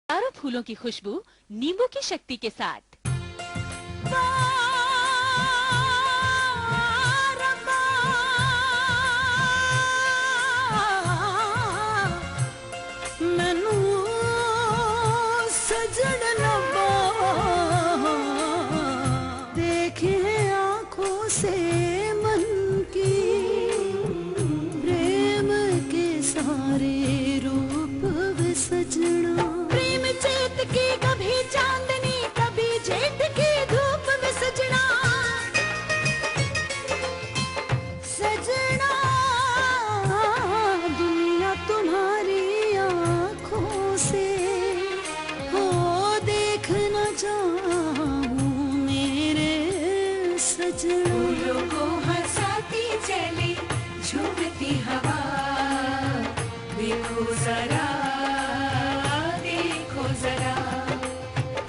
चारों फूलों की खुशबू नींबू की शक्ति के साथ। प्रेम चेत की कभी चांदनी कभी जेठ की धूप में सजना, सजना दुनिया तुम्हारी आँखों से हो देखना चाहूं मेरे सजना। फूलों को हंसाती चली झूमती हवा, देखो जरा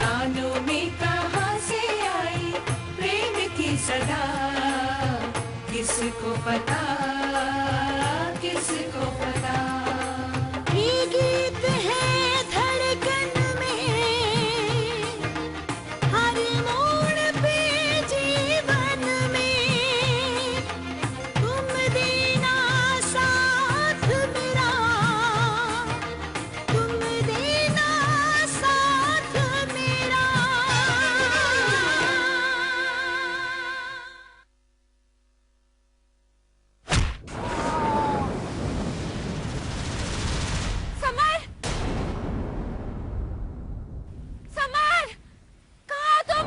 कानों में कहां से आई प्रेम की सदा, किसको पता किसको पता। ये गीत है धड़कन में हर मोड़ पे जीवन में, तुम देना साथ मेरा, तुम देना साथ मेरा। समर, समर, कहाँ तुम?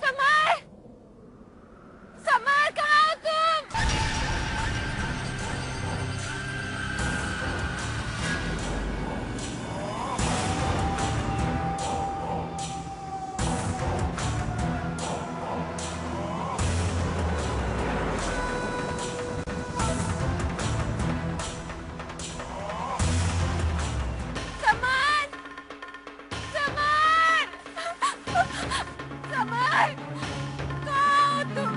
समर, समर कहाँ हो तुम? समर, समर, समर, कहाँ हो तुम?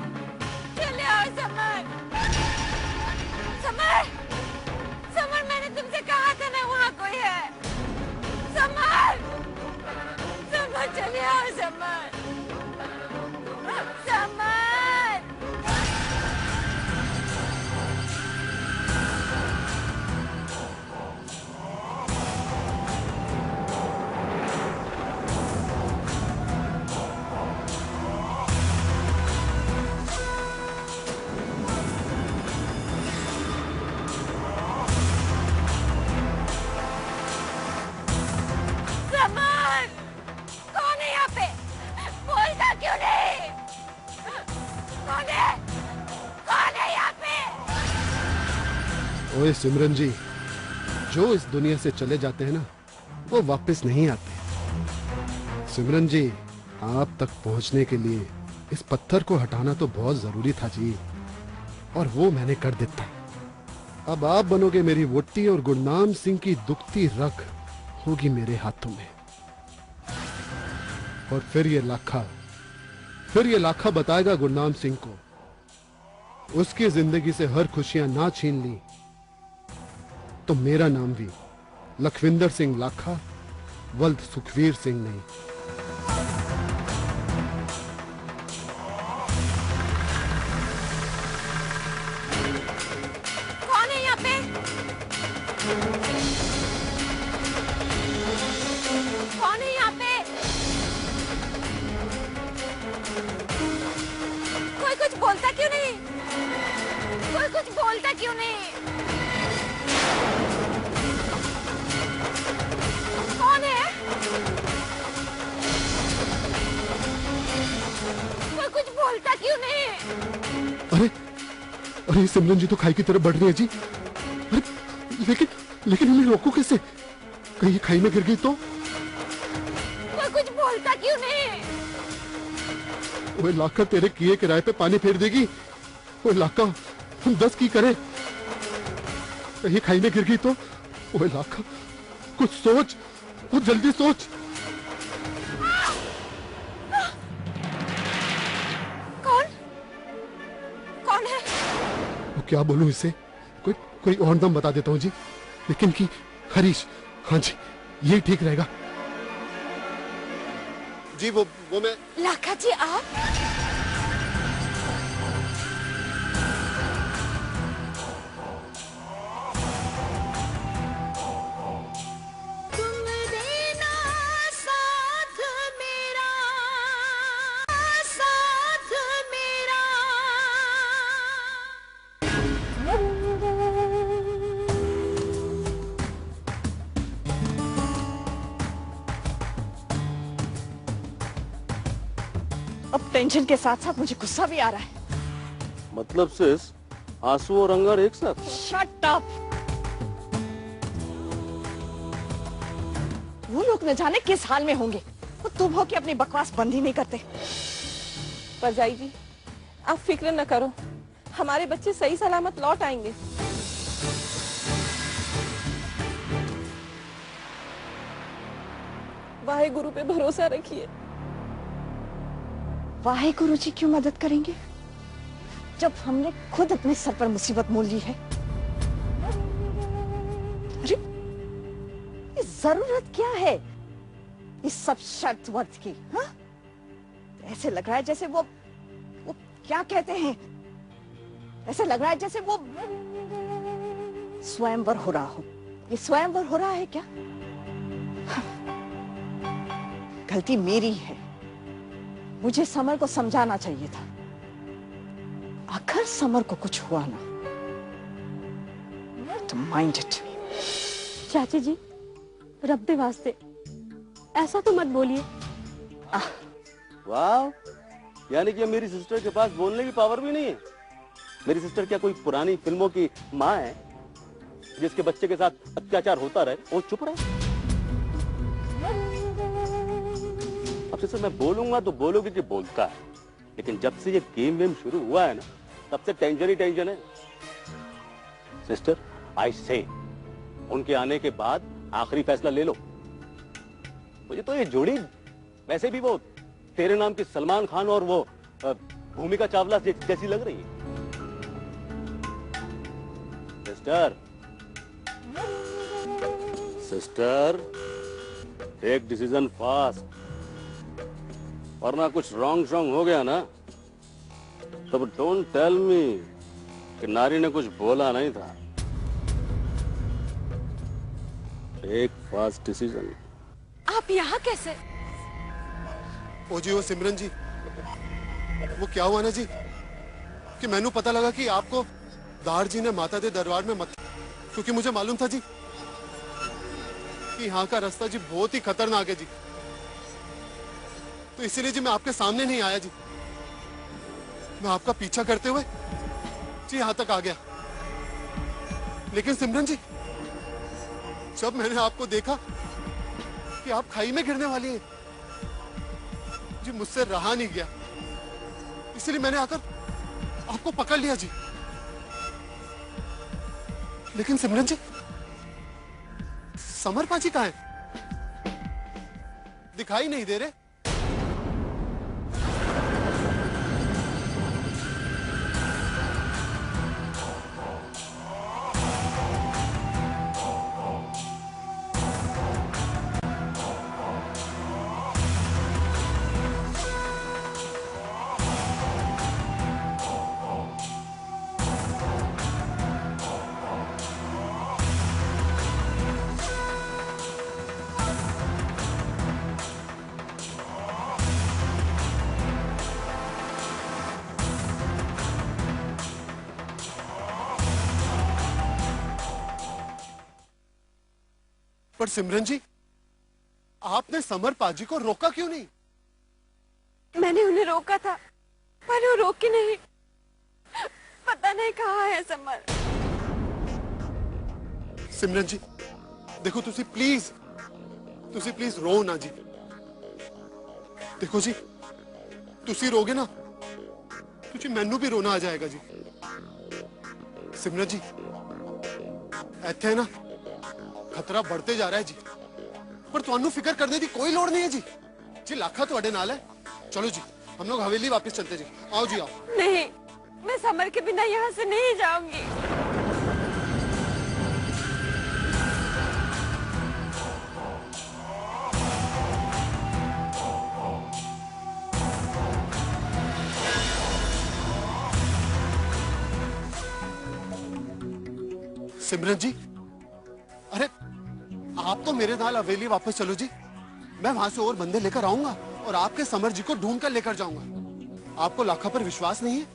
चले आओ समर, समर, समर मैंने तुमसे कहा था ना वहाँ कोई है। समर, समर चले आओ समर, समर। समर, कौन है यहाँ पे? बोलता क्यों नहीं? कौन है? कौन है यहाँ पे? ओए सिमरन जी, जो इस दुनिया से चले जाते हैं ना वो वापस नहीं आते। सिमरन जी, आप तक पहुंचने के लिए इस पत्थर को हटाना तो बहुत जरूरी था जी, और वो मैंने कर देता। अब आप बनोगे मेरी वोटी और गुरनाम सिंह की दुखती रग होगी मेरे हाथों में। और फिर ये लाखा बताएगा गुरनाम सिंह को, उसकी जिंदगी से हर खुशियां ना छीन ली तो मेरा नाम भी लखविंदर सिंह लाखा वल्द सुखवीर सिंह नहीं। कौन है यहाँ पे? कौन है यहाँ पे? कोई कुछ बोलता क्यों नहीं? कोई कुछ बोलता क्यों नहीं? कौन है? बोलता क्यों नहीं? अरे अरे सिमरन जी तो खाई की तरफ बढ़ रही है जी। अरे लेकिन लेकिन इन्हें रोको कैसे? कहीं ये खाई में गिर गई तो? वो कुछ बोलता क्यों नहीं? वो लाका तेरे किए किराए पे पानी फेर देगी। वो लाका हम 10 की करे, कहीं खाई में गिर गई तो? वो लाका कुछ सोच, वो जल्दी सोच। कौन कौन है? वो क्या बोलूं इसे? कोई कोई और नाम बता देता हूँ जी, लेकिन कि हरीश। हाँ जी, यही ठीक रहेगा जी। वो मैं। लाखा जी आप? तुम देना साथ मेरा, साथ मेरा। अब टेंशन के साथ साथ मुझे गुस्सा भी आ रहा है। मतलब सिस, आंसू और अंगार एक साथ? Shut up. वो लोग न जाने किस हाल में होंगे, वो तुम हो कि अपनी बकवास बंद ही नहीं करते। परजाई जी, आप फिक्र न करो, हमारे बच्चे सही सलामत लौट आएंगे। वाहे गुरु पे भरोसा रखिए। वाहे गुरु जी क्यों मदद करेंगे जब हमने खुद अपने सर पर मुसीबत मोल ली है? अरे ये जरूरत क्या है इस सब शर्त वर्त की? हाँ? ऐसे लग रहा है जैसे वो क्या कहते हैं, ऐसे लग रहा है जैसे वो स्वयंवर हो रहा हो। ये स्वयंवर हो रहा है क्या? गलती मेरी है, मुझे समर को समझाना चाहिए था। अगर समर को कुछ हुआ ना तो माइंड इट। चाची जी, रब दे वास्ते ऐसा तो मत बोलिए। वाह, यानी कि मेरी सिस्टर के पास बोलने की पावर भी नहीं है। मेरी सिस्टर क्या कोई पुरानी फिल्मों की माँ है जिसके बच्चे के साथ अत्याचार होता रहे और चुप रहे? अब सिस्टर मैं बोलूंगा तो बोलोगे कि बोलता है, लेकिन जब से ये गेम वेम शुरू हुआ है ना, तब से टेंशन ही टेंशन है। सिस्टर आई से उनके आने के बाद आखिरी फैसला ले लो। मुझे तो ये जोड़ी वैसे भी वो तेरे नाम की सलमान खान और वो भूमिका चावला जैसी लग रही है। Sister sister take decision fast, वरना कुछ रॉन्ग हो गया ना तब डोंट टेल मी कि नारी ने कुछ बोला नहीं था। Take fast decision. आप यहाँ कैसे? ओ जी, वो सिमरन जी, वो क्या हुआ ना जी कि मैनू पता लगा कि आपको दार जी ने माता दे दरबार में मत, क्योंकि मुझे मालूम था जी कि यहाँ का रास्ता जी बहुत ही खतरनाक है जी, तो इसीलिए जी मैं आपके सामने नहीं आया जी। मैं आपका पीछा करते हुए जी यहाँ तक आ गया। लेकिन सिमरन जी, जब मैंने आपको देखा कि आप खाई में गिरने वाली हैं जी, मुझसे रहा नहीं गया, इसलिए मैंने आकर आपको पकड़ लिया जी। लेकिन सिमरन जी, समर पाजी कहाँ है? दिखाई नहीं दे रहे। पर सिमरन जी, आपने समर पाजी को रोका क्यों नहीं? मैंने उन्हें रोका था, पर वो रोकी नहीं। पता नहीं कहाँ है समर। सिमरन जी देखो ਤੁਸੀਂ प्लीज रो ना जी। देखो जी ਤੁਸੀਂ रोगे ना तुझे मैनू भी रोना आ जाएगा जी। सिमरन जी ਇੱਥੇ ना खतरा बढ़ते जा रहा है जी, पर ਤੁਹਾਨੂੰ फिक्र करने की कोई लोड़ नहीं है जी। जी लाखा ਤੁਹਾਡੇ ਨਾਲ है। चलो जी हम लोग हवेली वापस चलते जी। आओ जी आओ। नहीं, मैं समर के बिना यहाँ से नहीं जाऊंगी। सिमरन जी अरे आप तो मेरे नाल हवेली वापस चलो जी। मैं वहां से और बंदे लेकर आऊंगा और आपके समर जी को ढूंढ कर लेकर जाऊंगा। आपको लाखा पर विश्वास नहीं है?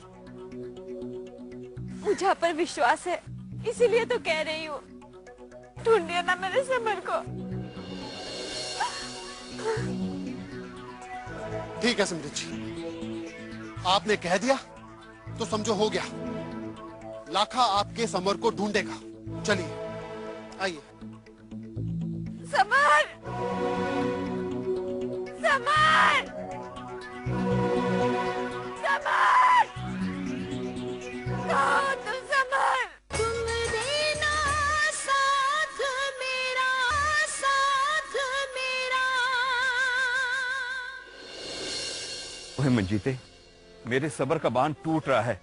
मुझे आप पर विश्वास है, इसीलिए तो कह रही हूँ। ढूंढिए ना मेरे समर को। ठीक है सिमरन जी, आपने कह दिया तो समझो हो गया। लाखा आपके समर को ढूंढेगा। चलिए आइए। समर! समर! समर! कहाँ तुम समर? तुम देना साथ मेरा, साथ मेरा। ओए मंजीते, मेरे सब्र का बांध टूट रहा है।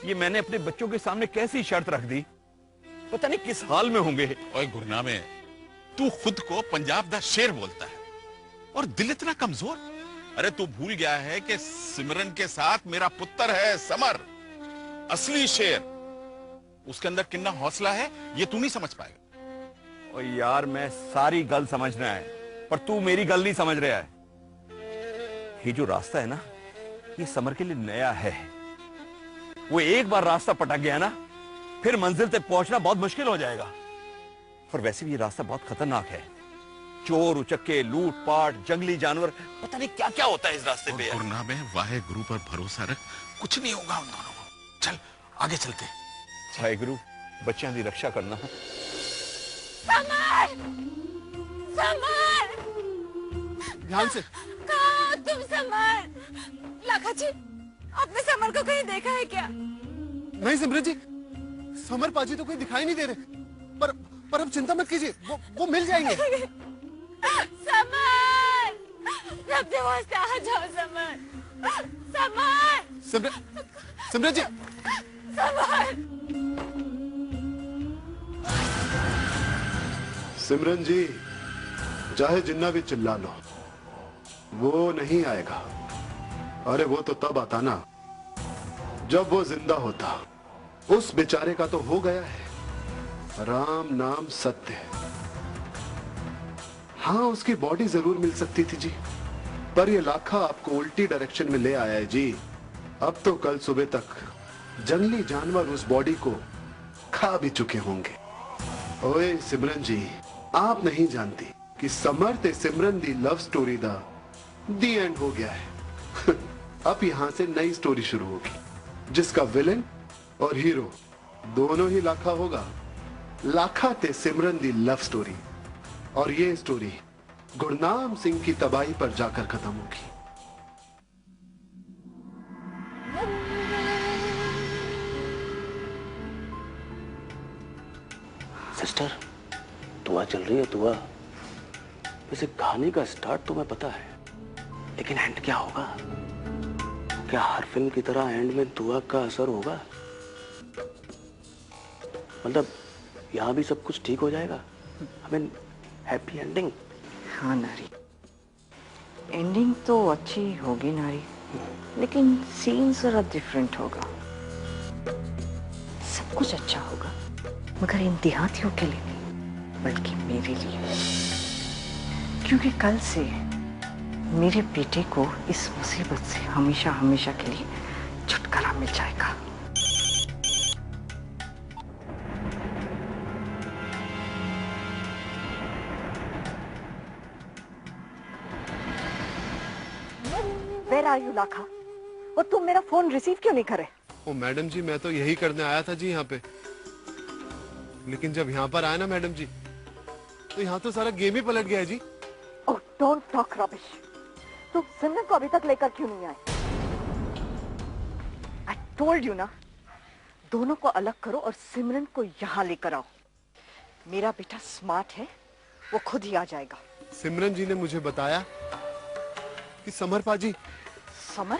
ये मैंने अपने बच्चों के सामने कैसी शर्त रख दी, पता नहीं किस हाल में होंगे। ओए गुरनामे, तू खुद को पंजाब दा शेर बोलता है और दिल इतना कमजोर। अरे तू भूल गया है कि सिमरन के साथ मेरा पुत्र है समर, असली शेर। उसके अंदर कितना हौसला है ये तू नहीं समझ पाएगा। और यार मैं सारी गल समझना है, पर तू मेरी गल नहीं समझ रहा है। ये जो रास्ता है ना, ये समर के लिए नया है। वो एक बार रास्ता पटक गया ना, फिर मंजिल तक पहुंचना बहुत मुश्किल हो जाएगा। और वैसे भी ये रास्ता बहुत खतरनाक है। चोर उचक्के, लूटपाट, जंगली जानवर, पता नहीं क्या क्या होता है इस रास्ते पे। गुरनामे, वाहे गुरु पर भरोसा रख, कुछ नहीं होगा उन दोनों को। चल आगे चलते। वाहे गुरु, बच्चों की रक्षा करना। समर! समर! ध्यान से। कहाँ तुम समर? लाखा जी, आपने समर को कहीं देखा है क्या? नहीं सिमरन जी, समर पाजी तो कोई दिखाई नहीं दे रहे। पर अब चिंता मत कीजिए, वो मिल जाएंगे। समर! अपने वास्ते आ जाओ समर। समर! सिमरन जी। समर! सिमरन जी चाहे जिन्ना भी चिल्ला लो, वो नहीं आएगा। अरे वो तो तब आता ना जब वो जिंदा होता। उस बेचारे का तो हो गया है। राम नाम सत्य है। हाँ उसकी बॉडी जरूर मिल सकती थी जी, पर ये लाखा आपको उल्टी डायरेक्शन में ले आया है जी। अब तो कल सुबह तक जंगली जानवर उस बॉडी को खा भी चुके होंगे। ओए सिमरन जी, आप नहीं जानती कि समर ते सिमरन दी लव स्टोरी दा दी एंड हो गया है। अब यहां से नई स्टोरी शुरू होगी, जिसका विलेन और हीरो दोनों ही लाखा होगा। लाखा ते सिमरन दी लव स्टोरी, और ये स्टोरी गुरनाम सिंह की तबाही पर जाकर खत्म होगी। सिस्टर, दुआ चल रही है दुआ। वैसे कहानी का स्टार्ट तुम्हें पता है, लेकिन एंड क्या होगा? क्या हर फिल्म की तरह एंड में दुआ का असर होगा? मतलब यहाँ भी सब कुछ ठीक हो जाएगा? I mean happy ending. हाँ नारी, एंडिंग तो अच्छी होगी नारी, लेकिन सीन जरा डिफरेंट होगा। सब कुछ अच्छा होगा, मगर इन देहातियों के लिए नहीं, बल्कि मेरे लिए। क्योंकि कल से मेरे बेटे को इस मुसीबत से हमेशा हमेशा के लिए छुटकारा मिल जाएगा। Where are you, Lakha? और तुम मेरा फोन रिसीव क्यों नहीं करे? ओ मैडम जी, मैं तो यही करने आया था जी यहाँ पे, लेकिन जब यहाँ पर आया ना मैडम जी, तो यहाँ तो सारा गेम ही पलट गया है जी। Oh don't talk rubbish. तुम सिमरन को अभी तक लेकर क्यों नहीं आए? आई टोल्ड यू ना, दोनों को अलग करो और सिमरन को यहाँ लेकर आओ। मेरा बेटा स्मार्ट है, वो खुद ही आ जाएगा। सिमरन जी ने मुझे बताया कि समर पाजी। समर?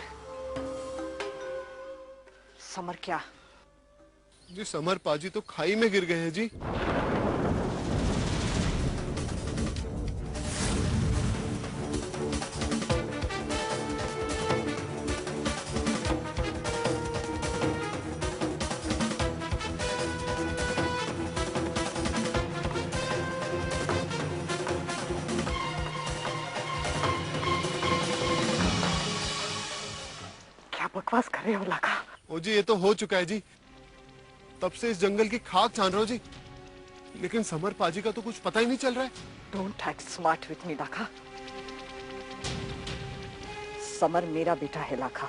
समर क्या? जी समर पाजी तो खाई में गिर गए हैं जी। क्या बकवास कर रहे हो लाका? ओ जी ये तो हो चुका है जी, तब से इस जंगल की खाक छान रहा हूं जी, लेकिन समर पाजी का तो कुछ पता ही नहीं चल रहा है। Don't act smart with me Laka. Summer मेरा बेटा है लाका,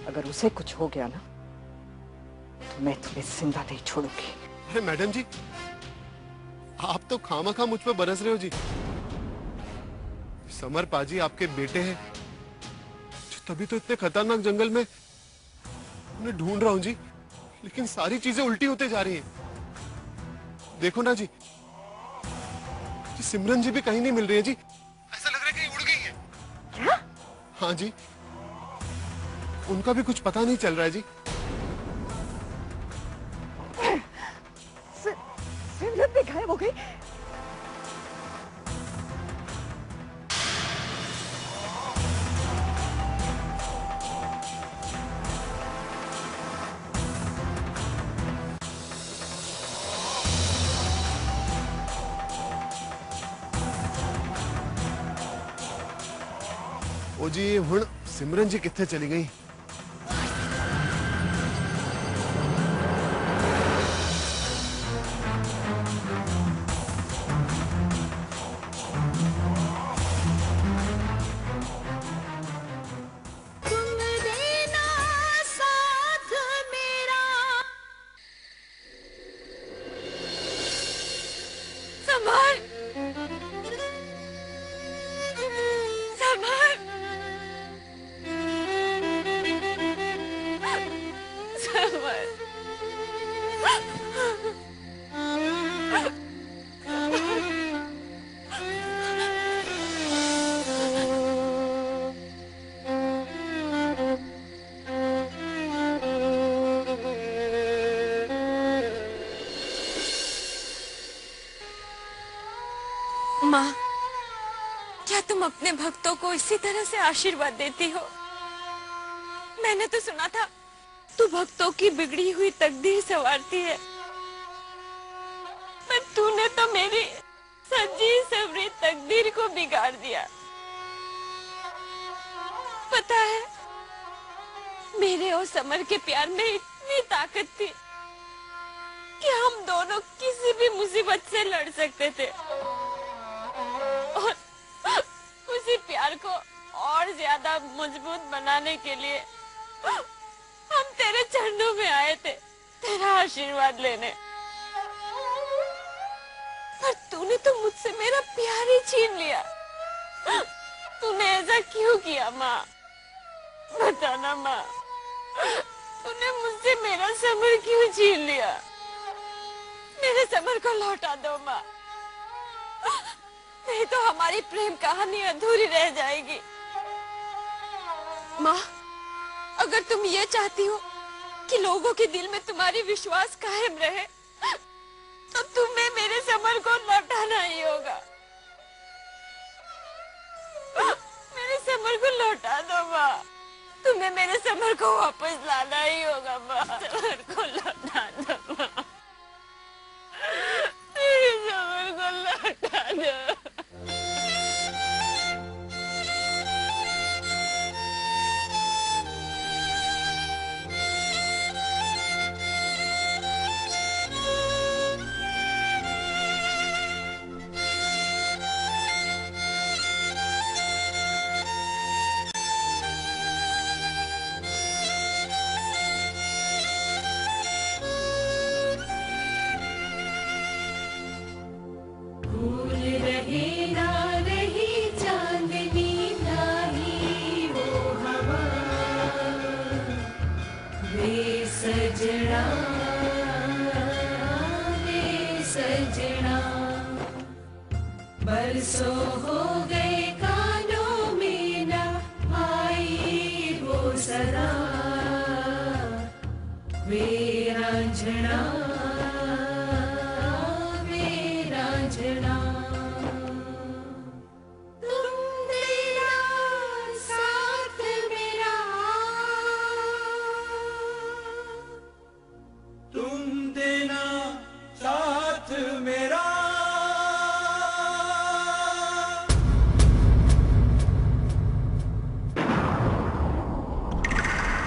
अगर उसे कुछ हो गया ना तो मैं तुम्हें जिंदा नहीं छोड़ूंगी। अरे मैडम जी, आप तो खामखा मुझ पे बरस रहे हो जी। समर पाजी आपके बेटे हैं, तभी तो इतने खतरनाक जंगल में उन्हें ढूंढ रहा हूं जी, लेकिन सारी चीजें उल्टी होते जा रही हैं। देखो ना जी, सिमरन जी भी कहीं नहीं मिल रही है जी, ऐसा लग रहा है कहीं उड़ गई है। क्या? हाँ जी, उनका भी कुछ पता नहीं चल रहा है जी। सिमरन भी गायब हो गई। ओ जी हुण सिमरन जी कित्थे चली गई? माँ, क्या तुम अपने भक्तों को इसी तरह से आशीर्वाद देती हो? मैंने तो सुना था तू भक्तों की बिगड़ी हुई तकदीर संवारती है, पर तूने तो मेरी सजी सवरी तकदीर को बिगाड़ दिया। पता है, मेरे और समर के प्यार में इतनी ताकत थी कि हम दोनों किसी भी मुसीबत से लड़ सकते थे, और उसी प्यार को और ज्यादा मजबूत बनाने के लिए हम तेरे चरणों में आए थे, तेरा आशीर्वाद लेने। पर तूने तो मुझसे मेरा प्यार ही छीन लिया। तूने ऐसा क्यों किया माँ? बताना माँ, तूने मुझसे मेरा समर क्यों छीन लिया? मेरे समर को लौटा दो माँ, नहीं तो हमारी प्रेम कहानी अधूरी रह जाएगी। माँ, अगर तुम ये चाहती हो कि लोगों के दिल में तुम्हारी विश्वास कायम रहे, तो तुम्हें मेरे समर को लौटाना ही होगा। मेरे समर को लौटा दो माँ, तुम्हें मेरे समर को वापस लाना ही होगा माँ। समर को लौटा दो माँ, मेरे समर को लौटा दो। समझना